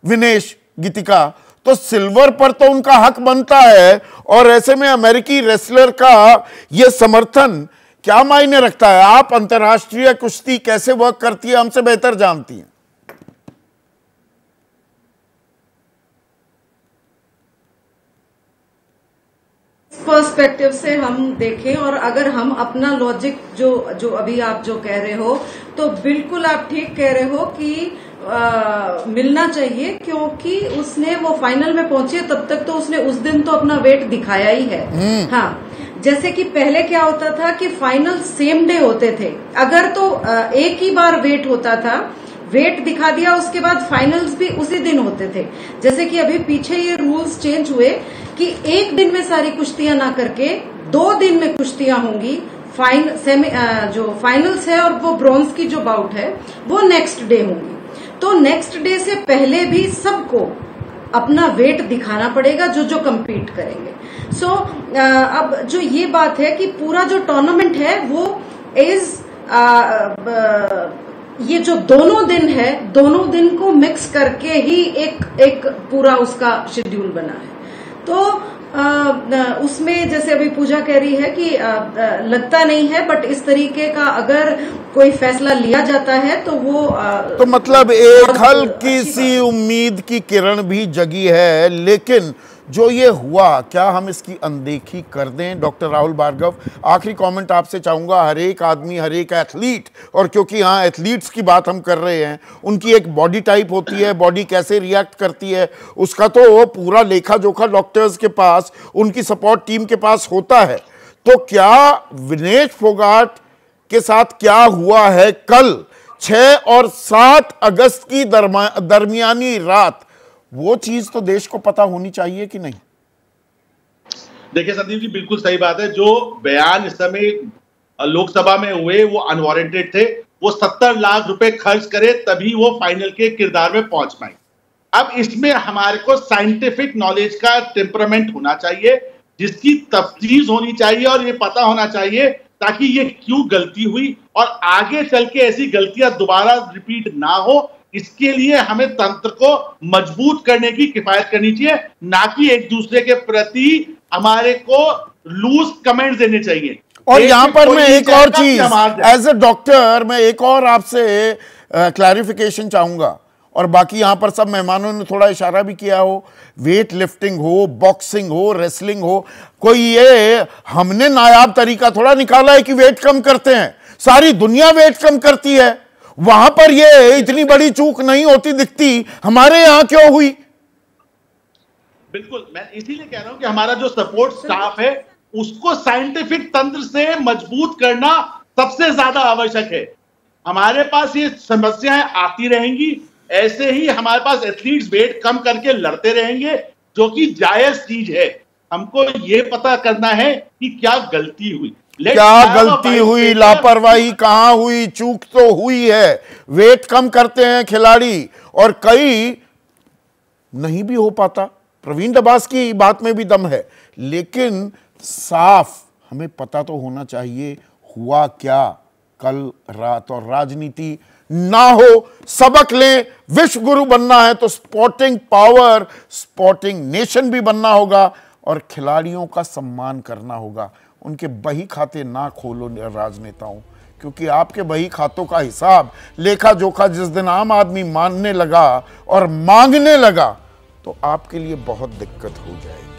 विनेश, गीतिका, तो सिल्वर पर तो उनका हक बनता है। और ऐसे में अमेरिकी रेसलर का यह समर्थन क्या मायने रखता है? आप अंतर्राष्ट्रीय कुश्ती कैसे वर्क करती है हमसे बेहतर जानती हैं। पर्सपेक्टिव से हम देखें और अगर हम अपना लॉजिक जो अभी आप जो कह रहे हो, तो बिल्कुल आप ठीक कह रहे हो कि मिलना चाहिए, क्योंकि उसने वो फाइनल में पहुंची है, तब तक तो उसने उस दिन तो अपना वेट दिखाया ही है। हाँ, जैसे कि पहले क्या होता था कि फाइनल सेम डे होते थे, अगर तो एक ही बार वेट होता था, वेट दिखा दिया, उसके बाद फाइनल्स भी उसी दिन होते थे। जैसे कि अभी पीछे ये रूल्स चेंज हुए कि एक दिन में सारी कुश्तियां ना करके 2 दिन में कुश्तियां होंगी, जो फाइनल्स है और वो ब्रॉन्ज की जो बाउट है वो नेक्स्ट डे होंगी। तो नेक्स्ट डे से पहले भी सबको अपना वेट दिखाना पड़ेगा जो कम्पीट करेंगे। सो अब जो ये बात है कि पूरा जो टूर्नामेंट है वो ये जो दोनों दिन है, दोनों दिन को मिक्स करके ही एक पूरा उसका शेड्यूल बना है। तो उसमें जैसे अभी पूजा कह रही है कि लगता नहीं है, बट इस तरीके का अगर कोई फैसला लिया जाता है तो वो तो मतलब एक हल्की सी उम्मीद की किरण भी जगी है। लेकिन जो ये हुआ, क्या हम इसकी अनदेखी कर दें? डॉक्टर राहुल भार्गव, आखिरी कमेंट आपसे चाहूंगा। हर एक आदमी, हर एक एथलीट, और क्योंकि हाँ एथलीट्स की बात हम कर रहे हैं, उनकी एक बॉडी टाइप होती है, बॉडी कैसे रिएक्ट करती है उसका तो वो पूरा लेखा जोखा डॉक्टर्स के पास, उनकी सपोर्ट टीम के पास होता है। तो क्या विनेश फोगाट के साथ क्या हुआ है कल 6 और 7 अगस्त की दरमियानी रात, वो चीज तो देश को पता होनी चाहिए कि नहीं? देखिए संदीप जी, बिल्कुल सही बात है। जो बयान इस समय लोकसभा में हुए वो अनवारंटेड थे। वो 70 लाख रुपए खर्च करे तभी वो फाइनल के किरदार में पहुंच पाए। अब इसमें हमारे को साइंटिफिक नॉलेज का टेम्परामेंट होना चाहिए, जिसकी तफ्तीश होनी चाहिए और ये पता होना चाहिए ताकि ये क्यों गलती हुई और आगे चल के ऐसी गलतियां दोबारा रिपीट ना हो। इसके लिए हमें तंत्र को मजबूत करने की किफायत करनी चाहिए, ना कि एक दूसरे के प्रति हमारे को लूज कमेंट्स देने चाहिए। और यहां पर मैं एक और चीज एज ए डॉक्टर मैं एक और आपसे क्लैरिफिकेशन चाहूंगा, और बाकी यहां पर सब मेहमानों ने थोड़ा इशारा भी किया हो, वेट लिफ्टिंग हो, बॉक्सिंग हो, रेसलिंग हो, कोई ये हमने नायाब तरीका थोड़ा निकाला है कि वेट कम करते हैं, सारी दुनिया वेट कम करती है, वहां पर ये इतनी बड़ी चूक नहीं होती दिखती, हमारे यहां क्यों हुई? बिल्कुल, मैं इसीलिए कह रहा हूं कि हमारा जो सपोर्ट स्टाफ है उसको साइंटिफिक तंत्र से मजबूत करना सबसे ज्यादा आवश्यक है। हमारे पास ये समस्याएं आती रहेंगी, ऐसे ही हमारे पास एथलीट्स वेट कम करके लड़ते रहेंगे, जो कि जायज चीज है। हमको ये पता करना है कि क्या गलती हुई, क्या गलती हुई, लापरवाही कहां हुई, चूक तो हुई है। वेट कम करते हैं खिलाड़ी और कई नहीं भी हो पाता, प्रवीण दबास की बात में भी दम है, लेकिन साफ हमें पता तो होना चाहिए हुआ क्या कल रात। और राजनीति ना हो, सबक लें, विश्व गुरु बनना है तो स्पोर्टिंग पावर, स्पोर्टिंग नेशन भी बनना होगा और खिलाड़ियों का सम्मान करना होगा। उनके बही खाते ना खोलो राजनेताओं, क्योंकि आपके बही खातों का हिसाब लेखा जोखा जिस दिन आम आदमी मानने लगा और मांगने लगा तो आपके लिए बहुत दिक्कत हो जाएगी।